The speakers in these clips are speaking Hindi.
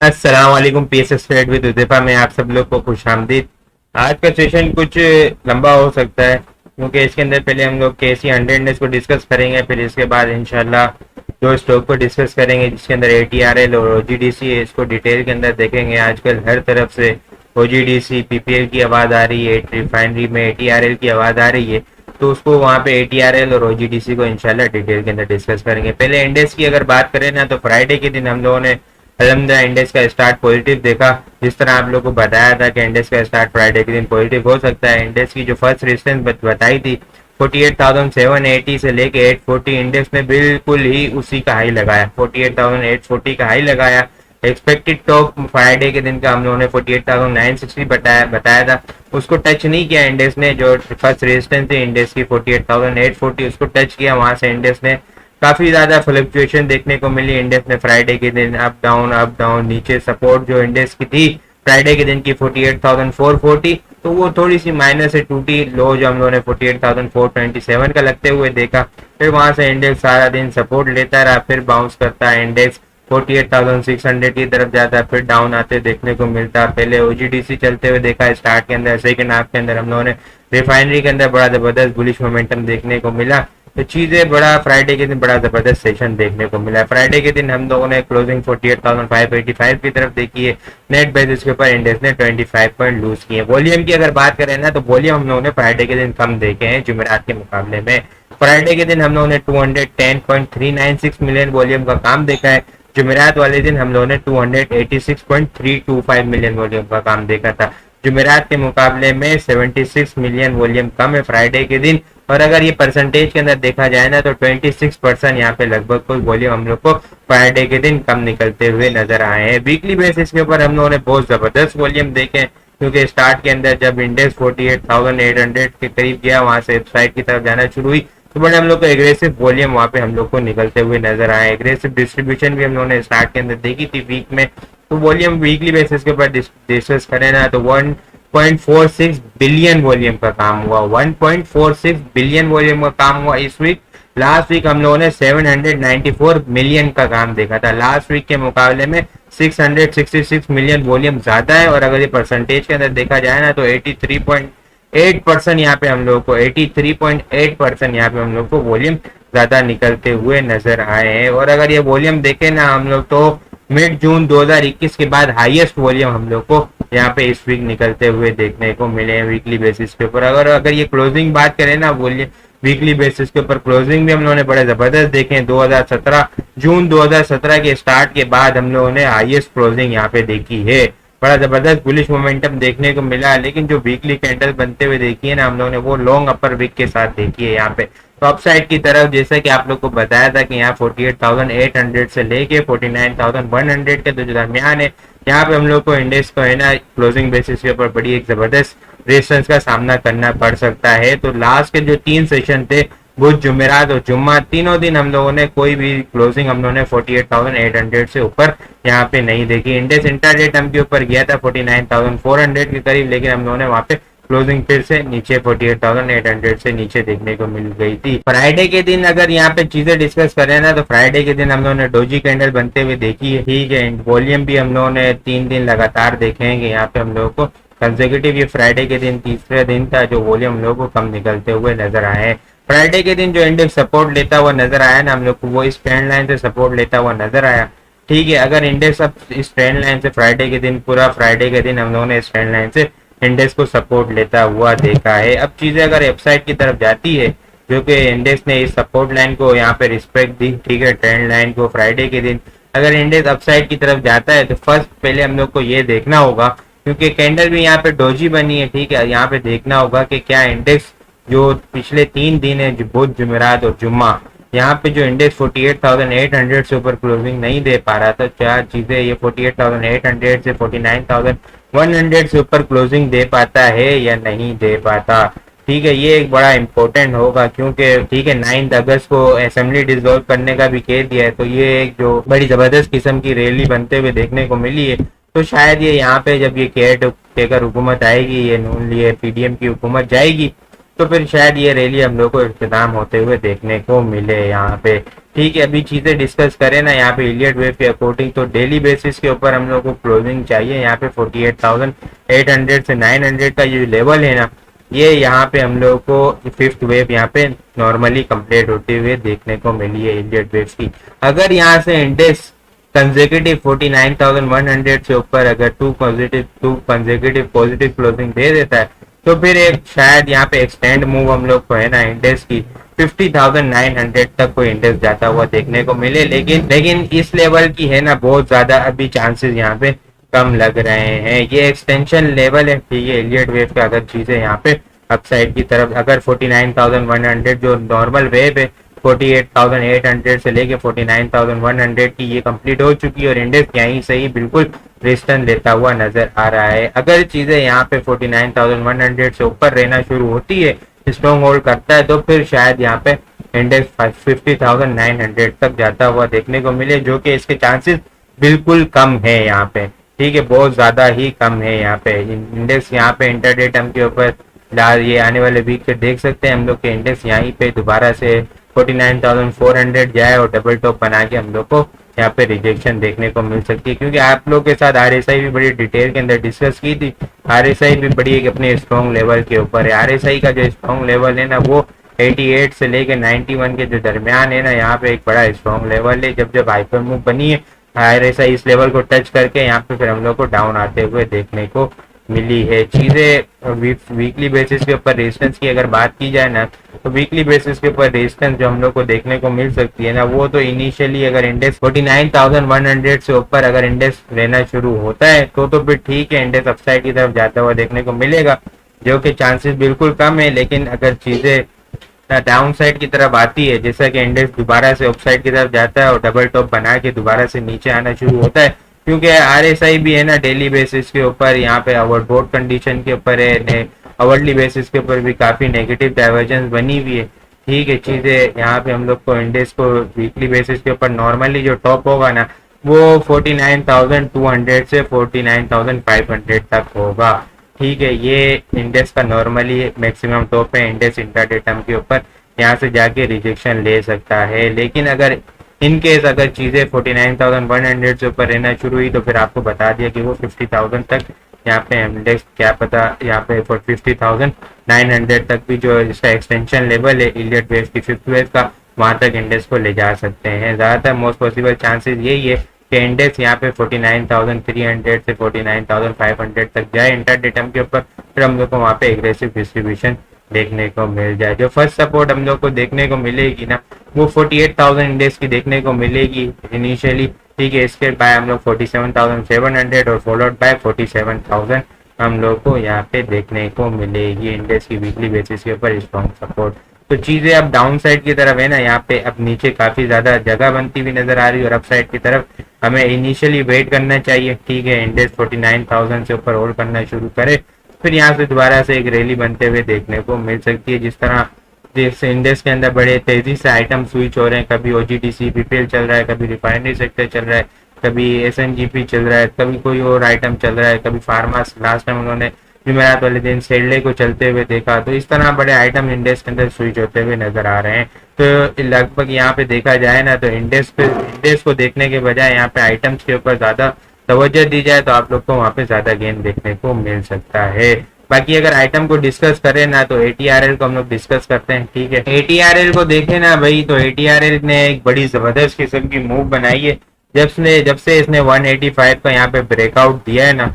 अस्सलाम वालेकुम। पीएसएस ट्रेड विद हुदैफा में आप सब लोग को खुशामदीद। आज का सेशन कुछ लंबा हो सकता है क्योंकि इसके अंदर पहले हम लोग केसी 100 को डिस्कस करेंगे, फिर इसके बाद इंशाल्लाह दो स्टॉक को डिस्कस करेंगे जिसके अंदर एटीआरएल और ओजीडीसी है। इसको डिटेल के अंदर देखेंगे। आजकल हर तरफ से ओजीडीसी पीपीएल की आवाज़ आ रही है, रिफाइनरी में एटीआरएल की आवाज़ आ रही है, तो उसको वहाँ पे एटीआरएल और ओजीडीसी को इंशाल्लाह डिटेल के अंदर डिस्कस करेंगे। पहले इंडेक्स की अगर बात करें ना, तो फ्राइडे के दिन हम लोगों ने अल्हम्दुलिल्लाह इंडेक्स का स्टार्ट पॉजिटिव देखा। जिस तरह आप लोगों को बताया था कि इंडेक्स का स्टार्ट फ्राइडे के दिन पॉजिटिव हो सकता है। इंडेक्स की जो फर्स्ट रेजिस्टेंस बताई थी 48,780 से लेके 840, इंडेक्स ने बिल्कुल ही उसी का हाई लगाया, 48,840 का हाई लगाया। एक्सपेक्टेड टॉप फ्राइडे के दिन का हम लोगों ने 48,960 बताया था, उसको टच नहीं किया इंडेक्स ने। जो फर्स्ट रेजिस्टेंस थी इंडेक्स की 48,840, उसको टच किया। वहां से इंडेक्स ने काफी ज्यादा फ्लक्चुएशन देखने को मिली। इंडेक्स ने फ्राइडे के दिन अप डाउन नीचे। सपोर्ट जो इंडेक्स की थी फ्राइडे के दिन की 48,440, तो वो थोड़ी सी माइनस से टूटी। लो जो हम लोगों ने 48,427 का लगते हुए देखा। फिर वहां से इंडेक्स सारा दिन सपोर्ट लेता रहा, फिर बाउंस करता है इंडेक्स 48,600 की तरफ जाता, फिर डाउन आते देखने को मिलता। पहले ओजीडीसी चलते हुए देखा स्टार्ट के अंदर, सेकंड हाफ के अंदर हम लोगों ने रिफाइनरी के अंदर बड़ा जबरदस्त बुलिश मोमेंटम देखने को मिला। तो चीजें बड़ा फ्राइडे के दिन बड़ा जबरदस्त सेशन देखने को मिला। फ्राइडे के दिन हम लोगों ने क्लोजिंग 48,585 की तरफ देखी है। नेट बेसिस के ऊपर इंडेक्स ने 25 पॉइंट लूज किए। वॉल्यूम की अगर बात करें ना, तो वॉल्यूम हम लोगों ने फ्राइडे के दिन कम देखे हैं जुमेरात के मुकाबले में। फ्राइडे के दिन हम लोगों ने 210.396 मिलियन वॉल्यूम का काम देखा है। जुमेरात वाले दिन हम लोगों ने 286.325 मिलियन वॉल्यूम का काम देखा था। जुमेरात के मुकाबले में 76 मिलियन वॉल्यूम कम है फ्राइडे के दिन। और अगर ये परसेंटेज के अंदर देखा जाए ना, तो 26% यहाँ पे लगभग कोई वॉल्यूम हम लोग को फ्राइडे के दिन कम निकलते हुए नजर आए हैं। वीकली बेसिस के ऊपर हम लोगों ने बहुत जबरदस्त वॉल्यूम देखे, क्योंकि स्टार्ट के अंदर जब इंडेक्स 48,800 के करीब गया, वहां से साइड की तरफ जाना शुरू हुई, तो बड़े हम लोग को एग्रेसिव वॉल्यूम वहाँ पे हम लोग को निकलते हुए नजर आए। एग्रेसिव डिस्ट्रीब्यूशन भी हम लोगों ने स्टार्ट के अंदर देखी थी वीक में। तो वॉल्यूम वीकली बेसिस के ऊपर डिस्कस करें ना, तो 1.46 बिलियन वॉल्यूम का काम हुआ। 1.46 बिलियन वॉल्यूम का काम हुआ इस वीक। लास्ट वीक हम लोगों ने 794 मिलियन का काम देखा था। लास्ट वीक के मुकाबले में 666 मिलियन वॉल्यूम ज्यादा है। और अगर ये परसेंटेज के अंदर देखा जाए ना, तो 83.8% यहाँ पे हम लोग को 83.8% यहाँ पे हम लोग को वॉल्यूम ज्यादा निकलते हुए नजर आए हैं। और अगर ये वॉल्यूम देखे ना हम लोग, तो मिड जून 2021 के बाद हाईएस्ट वॉल्यूम हम लोग को यहाँ पे इस वीक निकलते हुए देखने को मिले हैं वीकली बेसिस के ऊपर। अगर ये क्लोजिंग बात करें ना, वॉल्यूम वीकली बेसिस के ऊपर क्लोजिंग भी हम लोगों ने बड़े जबरदस्त देखे हैं। 2017 जून 2017 के स्टार्ट के बाद हम लोगों ने हाईएस्ट क्लोजिंग यहाँ पे देखी है। बड़ा जबरदस्त बुलिश मोमेंटम देखने को मिला। लेकिन जो वीकली कैंडल बनते हुए देखी है ना हम लोगों ने, वो लॉन्ग अपर वीक के साथ देखी है। यहाँ पे तो अपसाइड की तरफ जैसा कि आप लोग को बताया था कि यहाँ 48,800 से लेके 49,100 के जो दरमियान है, यहाँ पे हम लोग को इंडेक्स को है ना क्लोजिंग बेसिस के ऊपर बड़ी एक जबरदस्त रेजिस्टेंस का सामना करना पड़ सकता है। तो लास्ट के जो 3 सेशन थे, बुध, जुमेरात और जुम्मा, तीनों दिन हम लोगों ने कोई भी क्लोजिंग हम लोगों ने 48,800 से ऊपर यहाँ पे नहीं देखी। इंडेक्स इंट्राडे टर्म के ऊपर गया था 49,400 के करीब, लेकिन हम लोगों ने वहाँ पे क्लोजिंग फिर से नीचे 48,800 से नीचे देखने को मिल गई थी। फ्राइडे के दिन अगर यहाँ पे चीजें डिस्कस करें ना, तो फ्राइडे के दिन हम लोगों ने डोजी कैंडल बनते हुए देखी है, ठीक है। वॉल्यूम भी हम लोगों ने 3 दिन लगातार देखेंगे यहाँ पे हम लोगों को कंसेक्यूटिव। ये फ्राइडे के दिन तीसरे दिन था जो वॉल्यूम हम लोगों को कम निकलते हुए नजर आए। फ्राइडे के दिन जो इंडेक्स सपोर्ट लेता हुआ नजर आया ना हम लोग को, वो इस ट्रेंड लाइन से सपोर्ट लेता हुआ नजर आया, ठीक है। अगर इंडेक्स अब इस ट्रेंड लाइन से फ्राइडे के दिन पूरा फ्राइडे के दिन हम लोगों ने इस ट्रेंड लाइन से इंडेक्स को सपोर्ट लेता हुआ देखा है। अब चीजें अगर वेबसाइट की तरफ जाती है, जो कि इंडेक्स ने इस सपोर्ट लाइन को यहाँ पे रिस्पेक्ट दी, ठीक है, ट्रेंड लाइन को फ्राइडे के दिन, अगर इंडेक्स अपसाइड की तरफ जाता है, तो फर्स्ट पहले हम लोग को ये देखना होगा, क्योंकि कैंडल भी यहाँ पे डोजी बनी है, ठीक है। यहाँ पे देखना होगा कि क्या इंडेक्स जो पिछले 3 दिन है, बुध, जुमेरात और जुम्मा, यहाँ पे जो इंडेक्स 48,800 से ऊपर क्लोजिंग नहीं दे पा रहा था, क्या चीजें ये 48,800 से 49,100 से ऊपर क्लोजिंग दे पाता है या नहीं दे पाता, ठीक है। ये एक बड़ा इंपॉर्टेंट होगा, क्योंकि ठीक है 9 अगस्त को असेंबली डिसॉल्व करने का भी कह दिया है। तो ये एक जो बड़ी जबरदस्त किस्म की रैली बनते हुए देखने को मिली है, तो शायद ये यहाँ पे जब ये केयर टेकर हुकूमत आएगी, ये नून लिए पीडीएम की हुकूमत जाएगी, तो फिर शायद ये रैली हम लोग को इख्तिताम होते हुए देखने को मिले यहाँ पे। ठीक है, अभी चीजें डिस्कस करें ना यहाँ पे इलियट वेव के अकॉर्डिंग, तो डेली बेसिस के ऊपर हम लोग को क्लोजिंग चाहिए यहाँ पे 48,800 से 900 का ये लेवल है ना, ये यहाँ पे हम लोग को फिफ्थ वेव यहाँ पे नॉर्मली कंप्लीट होते हुए देखने को मिली है इलियट वेव की। अगर यहाँ से इंडेक्स कंसेक्यूटिव 49,100 से ऊपर अगर टू कंसेक्यूटिव पॉजिटिव क्लोजिंग दे देता है, तो फिर एक शायद यहाँ पे एक्सटेंड मूव हम लोग को है ना इंडेक्स की 50,900 तक कोई इंडेक्स जाता हुआ देखने को मिले। लेकिन इस लेवल की है ना बहुत ज्यादा अभी चांसेस यहाँ पे कम लग रहे हैं। ये एक्सटेंशन लेवल है, ठीक है, इलियट वेव का अगर चीजें यहाँ पे अपसाइड की तरफ अगर 49,100 जो नॉर्मल वेव है 48,800 से लेके 49,100 की ये कंप्लीट हो चुकी है और इंडेक्स यहीं से ही बिल्कुल रेजिस्टेंस लेता हुआ नजर आ रहा है। अगर चीजें यहाँ पे 49,100 से ऊपर रहना शुरू होती है, स्ट्रॉन्ग होल्ड करता है, तो फिर शायद यहाँ पे इंडेक्स 50,900 तक जाता हुआ देखने को मिले, जो कि इसके चांसेस बिल्कुल कम है यहाँ पे। ठीक है, बहुत ज्यादा ही कम है यहाँ पे। इंडेक्स यहाँ पे इंटरडे टर्म के ऊपर ये आने वाले वीक पे देख सकते हैं हम लोग के इंडेक्स यहीं पे दोबारा से 49,400 जाए और डबल टॉप बना के हम लोग को यहाँ पे रिजेक्शन देखने को मिल सकती है। क्योंकि आप लोग के साथ आरएसआई भी बड़ी डिटेल के अंदर डिस्कस की थी, आरएसआई भी बड़ी एक अपने स्ट्रॉन्ग लेवल के ऊपर है। आरएसआई का जो स्ट्रॉन्ग लेवल है ना वो 88 से लेके 91 के जो दरमियान है ना, यहाँ पे एक बड़ा स्ट्रॉन्ग लेवल है। जब हाइपर मूव बनी है आरएसआई इस लेवल को टच करके यहाँ पे फिर हम लोग को डाउन आते हुए देखने को मिली है। चीजें वीकली बेसिस के ऊपर रेजिस्टेंस की अगर बात की जाए ना, तो वीकली बेसिस के ऊपर रेजिस्टेंस जो हम लोग को देखने को मिल सकती है ना, वो तो इनिशियली अगर इंडेक्स 49,100 से ऊपर अगर इंडेक्स लेना शुरू होता है तो फिर ठीक है, इंडेक्स अपसाइड की तरफ जाता हुआ देखने को मिलेगा, जो कि चांसेस बिल्कुल कम है। लेकिन अगर चीजें डाउन साइड की तरफ आती है, जैसा कि इंडेक्स दोबारा से अपसाइड की तरफ जाता है और डबल टॉप बना के दोबारा से नीचे आना शुरू होता है, क्योंकि आरएसआई भी है ना डेली बेसिस के ऊपर यहाँ पे ओवरबोट कंडीशन के ऊपर है, आवरली बेसिस के ऊपर भी काफी नेगेटिव डाइवर्जेंस बनी हुई है। ठीक है, चीजें यहाँ पे हम लोग को इंडेक्स को वीकली बेसिस के ऊपर नॉर्मली जो टॉप होगा ना वो 49,200 से 49,500 तक होगा। ठीक है, ये इंडेक्स का नॉर्मली मैक्सिमम टॉप है इंडेक्स इंट्राडे टर्म के ऊपर, यहाँ से जाके रिजेक्शन ले सकता है। लेकिन अगर इन केस अगर चीजें 49,100 से ऊपर रहना शुरू हुई, तो फिर आपको बता दिया कि वो 50,000 तक यहाँ पे इंडेक्स क्या पता यहाँ पे 50,900 तक भी जो इसका एक्सटेंशन लेवल है इलियट वेव की फिफ्थ वेव का, वहां तक इंडेक्स को ले जा सकते हैं। ज्यादातर मोस्ट पॉसिबल चांसेस यही है कि इंडेक्स यहाँ पे 49,300 से 49,500 तक जाए इंटरडे टर्म के ऊपर, फिर हम लोग को वहाँ पे एग्रेसिव डिस्ट्रीब्यूशन देखने को मिल जाए। जो फर्स्ट सपोर्ट हम लोग को देखने को मिलेगी ना वो 48,000 इंडेक्स की देखने को मिलेगी इनिशियली। ठीक है, इसके बाद हम लोग 47,700 और फॉलोड बाय 47,000 हम लोग को यहाँ पे देखने को मिलेगी इंडेक्स की वीकली बेसिस के ऊपर स्ट्रॉन्ग सपोर्ट। तो चीजें अब डाउन साइड की तरफ है ना, यहाँ पे अब नीचे काफी ज्यादा जगह बनती हुई नजर आ रही है और अप साइड की तरफ हमें इनिशियली वेट करना चाहिए। ठीक है, इंडेक्स 49,000 से ऊपर होल्ड करना शुरू करे, फिर यहाँ से दोबारा से एक रैली बनते हुए देखने को मिल सकती है। जिस तरह जैसे इंडेक्स के अंदर बड़े तेजी से आइटम स्विच हो रहे हैं, कभी ओजीडीसी पीपीएल चल रहा है, कभी रिफाइनरी सेक्टर चल रहा है, कभी एसएनजीपी चल रहा है, कभी कोई और आइटम चल रहा है, कभी फार्मा, लास्ट टाइम उन्होंने जुमेरात वाले दिन सेडले को चलते हुए देखा। तो इस तरह बड़े आइटम इंडेक्स के अंदर स्विच होते हुए नजर आ रहे हैं। तो लगभग यहाँ पे देखा जाए ना तो इंडेक्स को देखने के बजाय यहाँ पे आइटम्स के ऊपर ज्यादा तवज्जो दी जाए तो आप लोग को वहाँ पे ज्यादा गेन देखने को मिल सकता है। बाकी अगर आइटम को डिस्कस करें ना तो एटीआरएल को हम लोग डिस्कस करते हैं। ठीक है, एटीआरएल को देखें ना भाई, तो एटीआरएल ने एक बड़ी जबरदस्त किस्म की मूव बनाई है जब से इसने 185 का यहाँ पे ब्रेकआउट दिया है ना।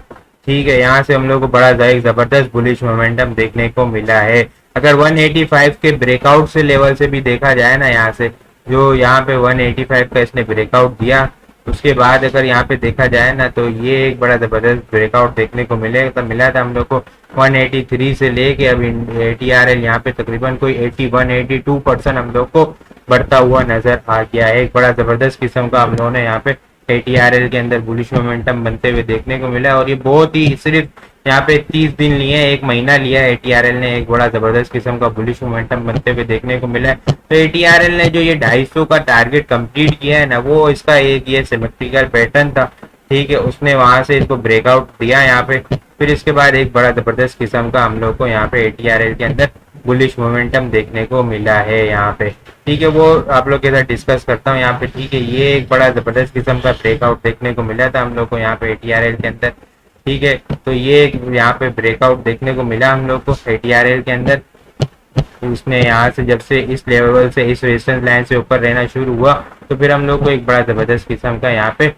ठीक है, यहाँ से हम लोग को बड़ा जबरदस्त बुलिश मोमेंटम देखने को मिला है। अगर 185 के ब्रेकआउट से लेवल से भी देखा जाए ना, यहाँ से जो यहाँ पे 185 का इसने ब्रेकआउट दिया, उसके बाद अगर यहाँ पे देखा जाए ना तो ये एक बड़ा जबरदस्त ब्रेकआउट देखने को मिला था हम लोग को 183 से लेके अब एटीआरएल यहाँ पे तकरीबन कोई 81-82% हम लोग को बढ़ता हुआ नजर आ गया है। एक बड़ा जबरदस्त किस्म का हम लोगों ने यहाँ पे एटीआरएल के अंदर बुलिश मोमेंटम बनते हुए देखने को मिला, और ये बहुत ही सिर्फ यहाँ पे 30 दिन लिए, एक महीना लिया एटीआरएल ने, एक बड़ा जबरदस्त किस्म का बुलिश मोमेंटम बनते हुए देखने को मिला है। तो एटीआरएल ने जो ये 250 का टारगेट कंप्लीट किया है ना, वो इसका एक ये सिमेट्रिकल पैटर्न था। ठीक है, उसने वहां से इसको ब्रेकआउट दिया यहाँ पे, फिर इसके बाद एक बड़ा जबरदस्त किस्म का हम लोग को यहाँ पे एटीआरएल के अंदर बुलिश मोमेंटम देखने को मिला है यहाँ पे। ठीक है, वो आप लोग के साथ डिस्कस करता हूँ यहाँ पे। ठीक है, ये एक बड़ा जबरदस्त किस्म का ब्रेकआउट देखने को मिला था हम लोग को यहाँ पे ATRL के अंदर। ठीक है, तो ये यहाँ पे ब्रेकआउट देखने को मिला हम लोग को ATRL के अंदर। उसने यहाँ से जब से इस लेवल से इस रेजिस्टेंस लाइन से ऊपर रहना शुरू हुआ तो फिर हम लोग को एक बड़ा जबरदस्त किस्म का यहाँ पे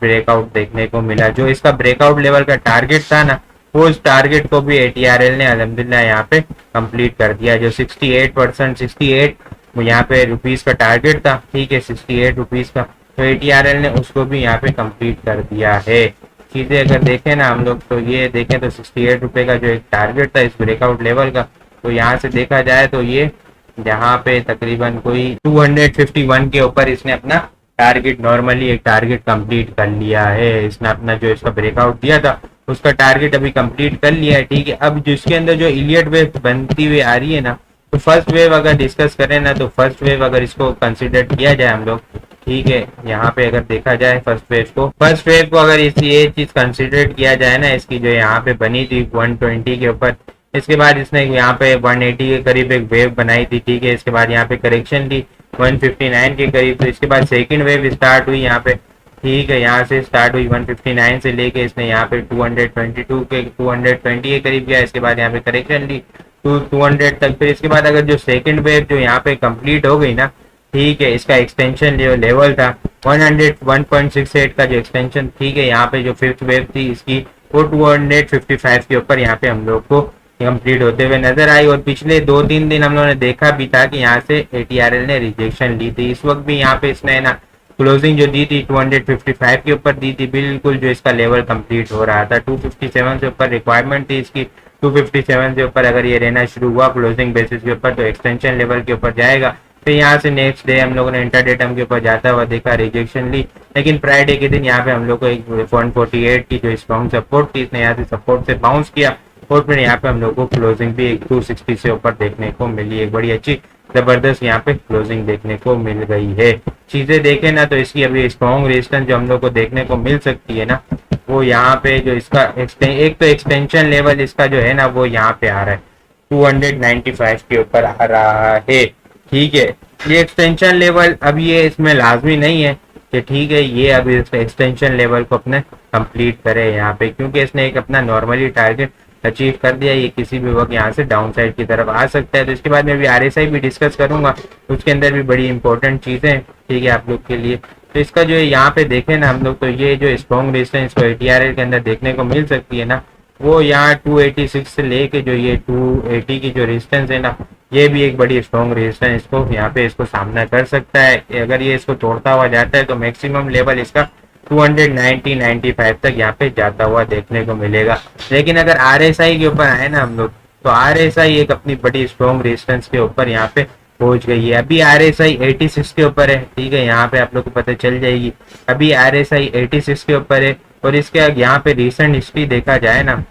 ब्रेकआउट देखने को मिला। जो इसका ब्रेकआउट लेवल का टारगेट था ना, वो उस टारगेट को भी ATRL ने अल्हम्दुलिल्लाह यहाँ पे कंप्लीट कर दिया। जो 68% 68 यहाँ पे रुपीस का टारगेट था, ठीक है 68 रुपीस का, तो ATRL ने उसको भी यहाँ पे कंप्लीट कर दिया है। चीजें अगर देखें ना हम लोग, तो ये देखें तो 68 रुपए का जो एक टारगेट था इस ब्रेकआउट लेवल का, तो यहाँ से देखा जाए तो ये यहाँ पे तकरीबन कोई 251 के ऊपर इसने अपना टारगेट, नॉर्मली एक टारगेट कंप्लीट कर लिया है। इसने अपना जो इसका ब्रेकआउट दिया था उसका टारगेट अभी कंप्लीट कर लिया है। ठीक है, अब जिसके अंदर जो इलियट वेव बनती हुई आ रही है ना, तो फर्स्ट वेव अगर डिस्कस करें ना, तो फर्स्ट वेव अगर इसको कंसिडर किया जाए हम लोग, ठीक है यहाँ पे अगर देखा जाए फर्स्ट वेव को अगर इस ये चीज कंसिडर किया जाए ना, इसकी जो यहाँ पे बनी थी 120 के ऊपर, इसके बाद इसने यहाँ पे 180 के करीब एक वेव बनाई थी। ठीक है, इसके बाद यहाँ पे करेक्शन ली 159 के करीब, तो इसके बाद सेकंड वेव स्टार्ट हुई यहाँ पे। ठीक है, यहाँ से स्टार्ट हुई 159 से लेके इसने यहाँ पे 220 के करीब गया। इसके बाद यहाँ पे करेक्शन ली 200 तक। फिर इसके बाद अगर जो सेकंड वेव जो यहाँ पे कंप्लीट हो गई ना, ठीक है, इसका एक्सटेंशन लेवल था 101.68 का जो एक्सटेंशन, ठीक है, यहाँ पे जो फिफ्थ वेव थी इसकी वो 255 के ऊपर यहाँ पे हम लोग को कंप्लीट होते हुए नजर आई। और पिछले 2-3 दिन हम लोगों ने देखा भी था कि यहाँ से ATRL ने रिजेक्शन ली थी। इस वक्त भी यहाँ पे इसने ना क्लोजिंग जो दी थी 255 के ऊपर दी थी, बिल्कुल जो इसका लेवल कंप्लीट हो रहा था। 257 से ऊपर रिक्वायरमेंट थी इसकी, 257 से ऊपर अगर ये रहना शुरू हुआ क्लोजिंग बेसिस के ऊपर तो एक्सटेंशन लेवल के ऊपर जाएगा। फिर यहाँ से नेक्स्ट डे हम लोगों ने इंटरडेटम के ऊपर जाता हुआ देखा, रिजेक्शन ली। लेकिन फ्राइडे के दिन यहाँ पे हम लोग को एक 148 की जो स्ट्रॉन्ग सपोर्ट थी, इसने यहाँ से सपोर्ट से बाउंस किया और फिर यहाँ पे हम लोग को क्लोजिंग भी एक 260 से ऊपर देखने को मिली। एक बड़ी अच्छी जबरदस्त यहाँ पे क्लोजिंग देखने को मिल गई है। चीजें देखें ना तो इसकी अभी स्ट्रॉन्ग रेजिस्टेंस जो हम लोग को देखने को मिल सकती है ना, वो यहाँ पे जो इसका एक तो एक्सटेंशन लेवल इसका जो है ना वो यहाँ पे आ रहा है 295 के ऊपर आ रहा है। ठीक है, ये एक्सटेंशन लेवल अब ये इसमें लाजमी नहीं है कि ठीक है ये अभी एक्सटेंशन लेवल को अपने कंप्लीट करे यहाँ पे, क्योंकि इसने एक अपना नॉर्मली टारगेट अचीव कर दिया। ये किसी भी वक्त यहाँ से डाउन साइड की तरफ आ सकता है। तो इसके बाद में भी RSI भी डिस्कस करूंगा, उसके अंदर भी बड़ी इंपॉर्टेंट चीजें, ठीक है आप लोग के लिए। तो इसका जो यहाँ पे देखें ना हम लोग, तो ये जो स्ट्रॉन्ग रेजिस्टेंस को ATRL के अंदर देखने को मिल सकती है ना, वो यहाँ 286 से लेके जो ये 280 की जो रेजिस्टेंस है ना, ये भी एक बड़ी स्ट्रॉन्ग रेजिस्टेंस इसको यहाँ पे इसको सामना कर सकता है। अगर ये इसको तोड़ता हुआ जाता है तो मैक्सिमम लेवल इसका 295 तक यहाँ पे जाता हुआ देखने को मिलेगा। लेकिन अगर RSI के ऊपर आए ना हम लोग, तो RSI एक अपनी बड़ी स्ट्रॉन्ग रेजिस्टेंस के ऊपर यहाँ पे पहुंच गई है। अभी RSI 86 के ऊपर है, ठीक है, यहाँ पे आप लोग को पता चल जाएगी। अभी RSI 86 के ऊपर है और इसके यहाँ पे रिसेंट हिस्ट्री देखा जाए ना,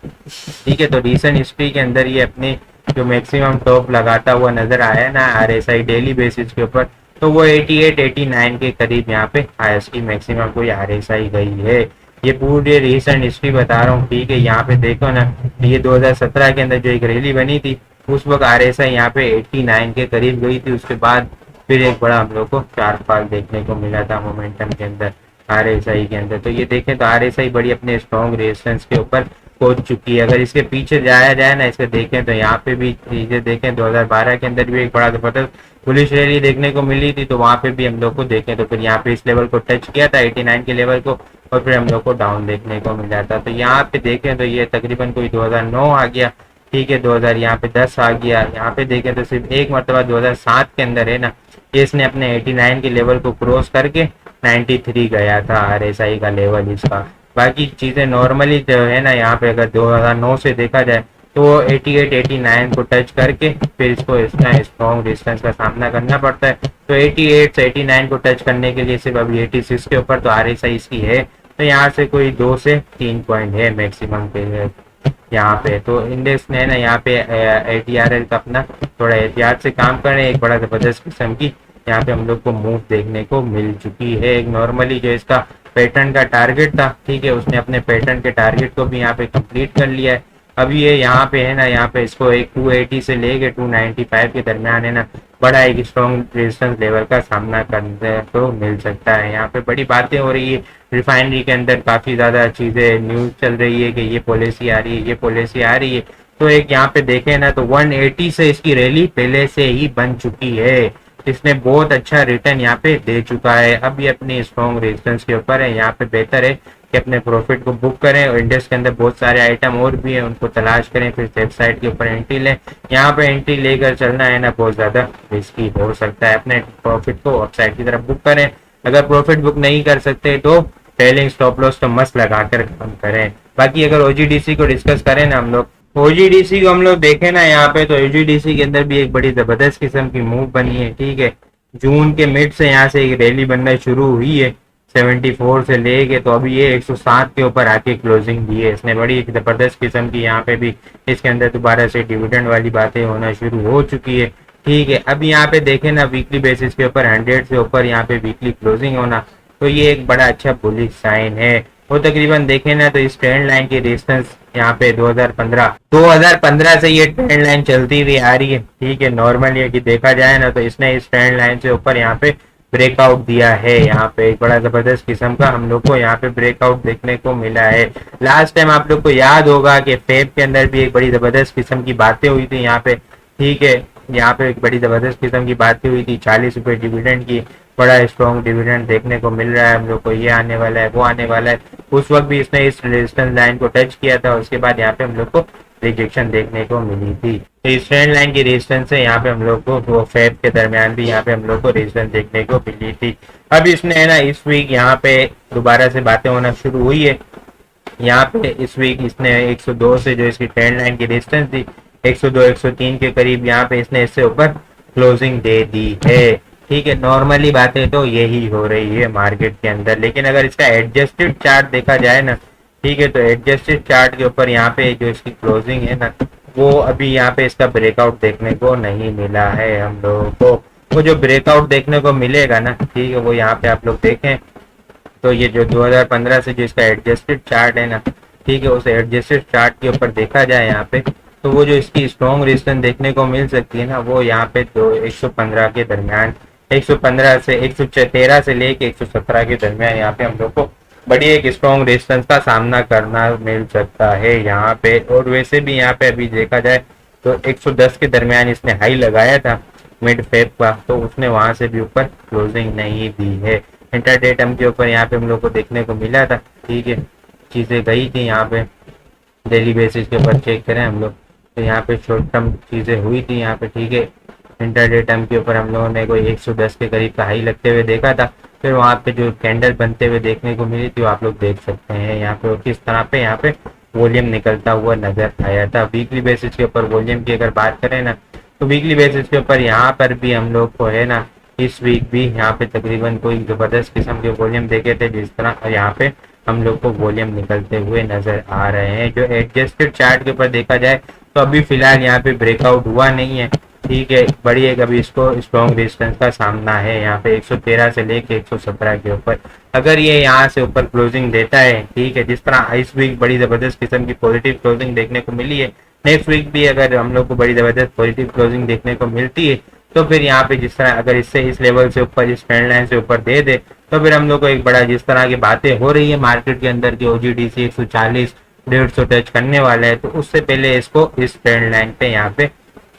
ठीक है, तो रिसेंट हिस्ट्री के अंदर ये अपने जो मैक्सिमम टॉप लगाता हुआ नजर आया ना RSI डेली बेसिस के ऊपर, तो वो 88-89 के करीब यहाँ पे हाईएस्ट की मैक्सिमम कोई RSI गई है। ये पूरी रिसेंट हिस्ट्री बता रहा हूँ, ठीक है, यहाँ पे देखो ना, ये 2017 के अंदर जो एक रैली बनी थी उस वक्त RSI यहाँ पे 89 के करीब गई थी। उसके बाद फिर एक बड़ा हम लोग को चार फाल देखने को मिला था मोमेंटम के अंदर RSI के अंदर। तो ये देखें तो RSI बड़ी अपने स्ट्रॉन्ग रेजिस्टेंस के ऊपर पहुंच चुकी है। अगर इसके पीछे जाया जाए ना, इसके देखें तो यहाँ पे भी चीजें देखें, 2012 के अंदर भी एक बड़ा जबरदस्त पुलिस रैली देखने को मिली थी, तो वहां पे भी हम लोग को देखें तो फिर यहाँ पे इस लेवल को टच किया था 89 के लेवल को, और फिर हम लोग को डाउन देखने को मिला था। तो यहाँ पे देखें तो ये तकरीबन कोई 2009 आ गया, ठीक है, 2000 यहाँ पे 10 आ गया। यहाँ पे देखें तो सिर्फ एक मरतबा 2007 के अंदर है ना, इसने अपने 89 के लेवल को क्रॉस करके 93 गया था RSI का लेवल इसका। बाकी चीजें नॉर्मली जो है ना, यहाँ पे अगर 2009 से देखा जाए तो 88-89 को टच करके फिर इसको इसका स्ट्रॉन्ग रेजिस्टेंस का सामना करना पड़ता है। तो 88 से 89 को टच करने के लिए सिर्फ अभी 86 के ऊपर तो RSI इसकी है। तो यहाँ से कोई 2 से 3 पॉइंट है मैक्सिमम पे यहाँ पे। तो इंडेक्स ने ना यहाँ पे ATRL का अपना थोड़ा एहतियात से काम करें, एक बड़ा जबरदस्त किस्म की यहाँ पे हम लोग को मूव देखने को मिल चुकी है। एक नॉर्मली जो इसका पैटर्न का टारगेट था, ठीक है, उसने अपने पैटर्न के टारगेट को भी यहाँ पे कंप्लीट कर लिया है। अब ये यहाँ पे है ना, यहाँ पे इसको एक 280 से लेके 295 के दरमियान है ना बड़ा एक स्ट्रॉन्ग रेजिस्टेंस लेवल का सामना करने को मिल सकता है। यहाँ पे बड़ी बातें हो रही है, रिफाइनरी के अंदर काफी ज्यादा चीजें न्यूज चल रही है कि ये पॉलिसी आ रही है, ये पॉलिसी आ रही है। तो एक यहाँ पे देखें ना तो 180 से इसकी रैली पहले से ही बन चुकी है, इसने बहुत अच्छा रिटर्न यहाँ पे दे चुका है। अब ये अपनी स्ट्रॉन्ग रेजिस्टेंस के ऊपर है, यहाँ पे बेहतर है कि अपने प्रॉफिट को बुक करें और इंडेक्स के अंदर बहुत सारे आइटम और भी हैं उनको तलाश करें, फिर सेफ साइड के ऊपर एंट्री लें। यहाँ पे एंट्री लेकर चलना है ना बहुत ज्यादा रिस्की हो सकता है, अपने प्रॉफिट को अपसाइड की तरफ बुक करें। अगर प्रॉफिट बुक नहीं कर सकते तो ट्रेलिंग स्टॉप लॉस तो मस्त लगाकर काम करें। बाकी अगर ओजीडीसी को डिस्कस करें ना हम लोग, ओजीडीसी को हम लोग देखें ना यहाँ पे तो ओजीडीसी के अंदर भी एक बड़ी जबरदस्त किस्म की मूव बनी है। ठीक है, जून के मिड से यहाँ से एक रैली बनना शुरू हुई है 74 से लेके, तो अभी ये 107 के ऊपर आके क्लोजिंग दी है इसने। बड़ी एक जबरदस्त किस्म की यहाँ पे भी इसके अंदर दोबारा से डिविडेंड वाली बातें होना शुरू हो चुकी है। ठीक है, अब यहाँ पे देखें ना वीकली बेसिस के ऊपर 100 से ऊपर यहाँ पे वीकली क्लोजिंग होना, तो ये एक बड़ा अच्छा बुलिश साइन है। वो तकरीबन देखें ना तो इस ट्रेंड लाइन की रेजिस्टेंस यहाँ पे 2015 से ये ट्रेंड लाइन चलती हुई आ रही है। ठीक है, नॉर्मली यदि देखा जाए ना तो इसने इस ट्रेंड लाइन से ऊपर यहाँ पे ब्रेकआउट दिया है। यहाँ पे एक बड़ा जबरदस्त किस्म का हम लोग को यहाँ पे ब्रेकआउट देखने को मिला है। लास्ट टाइम आप लोग को याद होगा कि फेब के अंदर भी एक बड़ी जबरदस्त किस्म की बातें हुई थी यहाँ पे। ठीक है, यहाँ पे एक बड़ी जबरदस्त किस्म की बातें हुई थी 40 रुपए डिविडेंड की, बड़ा स्ट्रॉन्ग डिविडेंड देखने को मिल रहा है हम लोग को, ये आने वाला है वो आने वाला है। उस वक्त भी इसने इस रेजिस्टेंस लाइन को टच किया था, उसके बाद यहाँ पे हम लोग को रिजेक्शन देखने को मिली थी। तो इस ट्रेंड लाइन की रेजिस्टेंस से यहाँ पे हम लोग को वो फेब के दरमियान भी यहाँ पे हम लोग को रेजिस्टेंस देखने को मिली थी। अब इसने है ना इस वीक यहाँ पे दोबारा से बातें होना शुरू हुई है। यहाँ पे इस वीक इसने 102 से जो इसकी ट्रेंड लाइन की रेजिस्टेंस थी 102 103 के करीब यहाँ पे इसने इससे ऊपर क्लोजिंग दे दी है। ठीक है, नॉर्मली बातें तो यही हो रही है मार्केट के अंदर, लेकिन अगर इसका एडजस्टेड चार्ट देखा जाए ना, ठीक है, तो एडजस्टेड चार्ट के ऊपर यहाँ पे जो इसकी क्लोजिंग है ना वो अभी यहाँ पे इसका ब्रेकआउट देखने को नहीं मिला है हम लोगों को। वो जो ब्रेकआउट देखने को मिलेगा ना, ठीक है, वो यहाँ पे आप लोग देखें तो ये जो 2015 से जो इसका एडजस्टेड चार्ट है ना, ठीक है, उस एडजस्टेड चार्ट के ऊपर देखा जाए यहाँ पे तो वो जो इसकी स्ट्रॉन्ग रेजिस्टेंस देखने को मिल सकती है ना वो यहाँ पे 115 के दरमियान 115 से 113 से लेके 117 के दरमियान यहाँ पे हम लोग को बड़ी एक स्ट्रॉन्ग रेजिस्टेंस का सामना करना मिल सकता है यहाँ पे। और वैसे भी यहाँ पे अभी देखा जाए तो 110 के दरमियान इसने हाई लगाया था मिड फेब का, तो उसने वहां से भी ऊपर क्लोजिंग नहीं दी है। इंटरडे टर्म के ऊपर यहाँ पे हम लोग को देखने को मिला था। ठीक है, चीजें गई थी यहाँ पे डेली बेसिस के ऊपर चेक करें हम लोग तो यहाँ पे शॉर्ट टर्म चीजें हुई थी यहाँ पे। ठीक है, इंटरडे टर्म के ऊपर हम लोगों ने कोई 110 के करीब का हाई लगते हुए देखा था, फिर वहाँ पे जो कैंडल बनते हुए देखने को मिली थी वो आप लोग देख सकते हैं यहाँ पे। और किस तरह पे यहाँ पे वॉल्यूम निकलता हुआ नजर आया था। वीकली बेसिस के ऊपर वॉल्यूम की अगर बात करें ना तो वीकली बेसिस के ऊपर यहाँ पर भी हम लोग को है ना इस वीक भी यहाँ पे तकरीबन कोई जबरदस्त किस्म के वॉल्यूम देखे थे, जिस तरह यहाँ पे हम लोग को वॉल्यूम निकलते हुए नजर आ रहे हैं। जो एडजस्टेड चार्ट के ऊपर देखा जाए तो अभी फिलहाल यहाँ पे ब्रेकआउट हुआ नहीं है। ठीक है, बड़ी एक अभी इसको स्ट्रॉन्ग रेजिस्टेंस का सामना है यहाँ पे 113 से लेके 117 के ऊपर। अगर ये यहाँ से ऊपर क्लोजिंग देता है, ठीक है, जिस तरह इस वीक बड़ी जबरदस्त किस्म की पॉजिटिव क्लोजिंग देखने को मिली है, नेक्स्ट वीक भी अगर हम लोग को बड़ी जबरदस्त पॉजिटिव क्लोजिंग देखने को मिलती है तो फिर यहाँ पे जिस तरह अगर इससे इस लेवल से ऊपर इस ट्रेंड लाइन से ऊपर दे दे तो फिर हम लोग को एक बड़ा जिस तरह की बातें हो रही है मार्केट के अंदर की ओजीडीसी 140 150 टच करने वाला है, तो उससे पहले इसको इस ट्रेंड लाइन पे यहाँ पे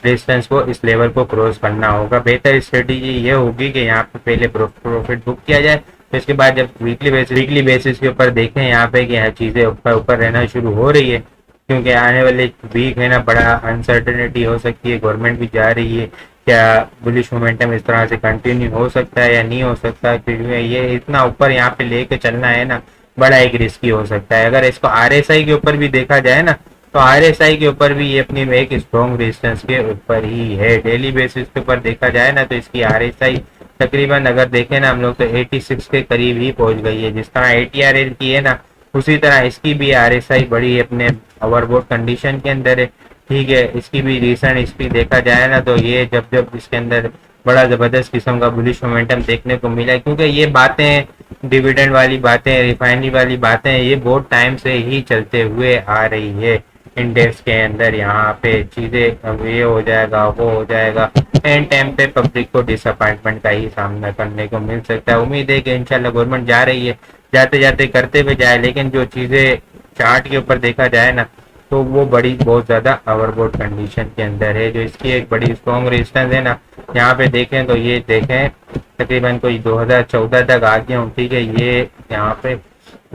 रेजिस्टेंस को इस लेवल को क्रॉस करना होगा। बेहतर स्ट्रेटेजी ये होगी कि यहाँ पे पहले प्रॉफिट बुक किया जाए, तो इसके बाद जब वीकली बेसिस के ऊपर देखें यहाँ पे कि यहाँ चीजें ऊपर ऊपर रहना शुरू हो रही है, क्योंकि आने वाले वीक है ना बड़ा अनसर्टेनिटी हो सकती है। गवर्नमेंट भी जा रही है, क्या बुलिश मोमेंटम इस तरह से कंटिन्यू हो सकता है या नहीं हो सकता, क्योंकि ये इतना ऊपर यहाँ पे लेके चलना है ना बड़ा एक रिस्की हो सकता है। अगर इसको आरएसआई के ऊपर भी देखा जाए ना तो आरएसआई के ऊपर भी ये अपनी एक स्ट्रॉन्ग रेजिस्टेंस के ऊपर ही है। डेली बेसिस के ऊपर देखा जाए ना तो इसकी आरएसआई तकरीबन अगर देखें ना हम लोग तो 86 के करीब ही पहुंच गई है। जिस तरह एटीआर की है ना उसी तरह इसकी भी आरएसआई बड़ी अपने ओवरबोट कंडीशन के अंदर है। ठीक है, इसकी भी रिसेंट हिस्ट्री देखा जाए ना तो ये जब जब इसके अंदर बड़ा जबरदस्त किस्म का बुलिश मोमेंटम देखने को मिला है, क्योंकि ये बातें डिविडेंड वाली बातें रिफाइनरी वाली बातें ये बहुत टाइम से ही चलते हुए आ रही है। इंडेक्स के अंदर यहाँ पे चीजें अब ये हो जाएगा वो हो जाएगा, एंड टाइम पे पब्लिक को डिसअपॉइंटमेंट का ही सामना करने को मिल सकता है। उम्मीद है कि इंशाल्लाह गवर्नमेंट जा रही है, जाते जाते करते हुए जाए, लेकिन जो चीजें चार्ट के ऊपर देखा जाए ना तो वो बड़ी बहुत ज्यादा ओवरबोट कंडीशन के अंदर है। जो इसकी एक बड़ी स्ट्रॉन्ग रेजिस्टेंस है ना, यहाँ पे देखें तो ये देखें तकरीबन कोई 2014 तक आ गया हूँ, ठीक है। ये यहाँ पे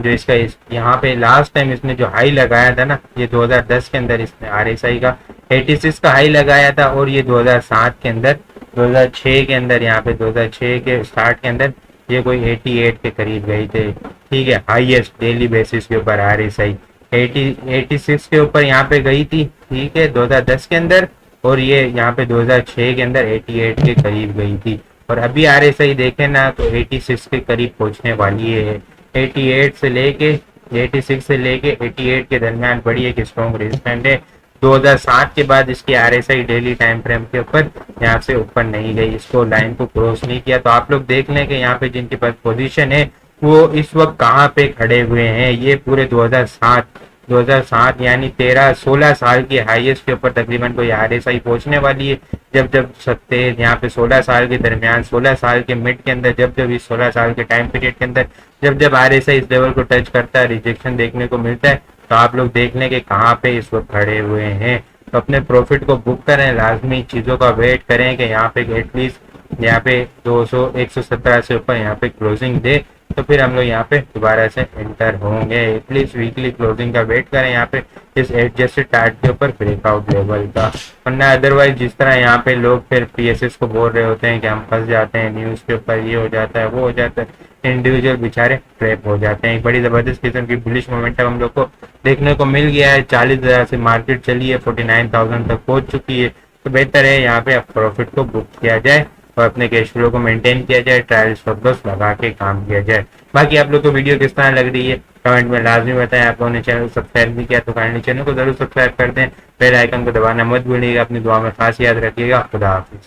जो इसका यहाँ पे लास्ट टाइम इसने जो हाई लगाया था ना, ये 2010 के अंदर इसने RSI का 86 का हाई लगाया था, और ये 2007 के अंदर 2006 के अंदर यहाँ पे 2006 के स्टार्ट के अंदर ये कोई 88 के करीब गई थे, ठीक है। हाईएस्ट डेली बेसिस के ऊपर RSI 86 के ऊपर यहाँ पे गई थी, ठीक है, 2010 के अंदर, और ये यहाँ पे 2006 के अंदर 88 के करीब गई थी। और अभी RSI देखें ना तो 86 के करीब पहुंचने वाली है। 88 से लेके 86 से लेके 88 के दरमियान बड़ी एक स्ट्रॉन्ग रेजिस्टेंस है। 2007 के बाद इसकी RSI डेली टाइम फ्रेम के ऊपर यहाँ से ऊपर नहीं गई, इसको लाइन को क्रॉस नहीं किया। तो आप लोग देख लें कि यहाँ पे जिनके पास पोजीशन है वो इस वक्त कहाँ पे खड़े हुए हैं। ये पूरे 2007 यानी 13-16 साल की हाईएस्ट के ऊपर तकरीबन कोई RSI पहुंचने वाली है। जब सकते यहाँ पे 16 साल के दरमियान, 16 साल के मिड के अंदर, जब इस 16 साल के टाइम पीरियड के अंदर जब RSI इस लेवल को टच करता है, रिजेक्शन देखने को मिलता है, तो आप लोग देख लें कि कहाँ पे इस वक्त खड़े हुए हैं। तो अपने प्रॉफिट को बुक करें, लाजमी चीज़ों का वेट करें कि यहाँ पे एटलीस्ट यहाँ पे 117 से ऊपर यहाँ पे क्लोजिंग दे, तो फिर हम लोग यहाँ पे दोबारा से एंटर होंगे। एटलीस्ट वीकली क्लोजिंग का वेट करें यहाँ पे इस एडजस्टेड टारगेट के ऊपर ब्रेकआउट लेवल का, वरना अदरवाइज जिस तरह यहाँ पे लोग फिर PSS को बोल रहे होते हैं कि हम फंस जाते हैं, न्यूज़ के ऊपर ये हो जाता है वो हो जाता है, इंडिविजुअल बेचारे ट्रैप हो जाते हैं। एक बड़ी जबरदस्त किस्म की बुलिश मोमेंटम हम लोग को देखने को मिल गया है। 40,000 से मार्केट चली है, 49,000 तक पहुंच चुकी है। तो बेहतर है यहाँ पे प्रॉफिट को बुक किया जाए और अपने कैश फ्लो को मेंटेन किया जाए, ट्रायल स्टॉप लॉस लगा के काम किया जाए। बाकी आप लोग को वीडियो किस तरह लग रही है कमेंट में लाजमी बताएं। आप लोगों ने चैनल को सब्सक्राइब नहीं किया तो काइंडली चैनल को जरूर सब्सक्राइब कर दें, बेल आइकन को दबाना मत भूलिएगा। अपनी दुआ में खास याद रखिएगा। खुदा हाफिज।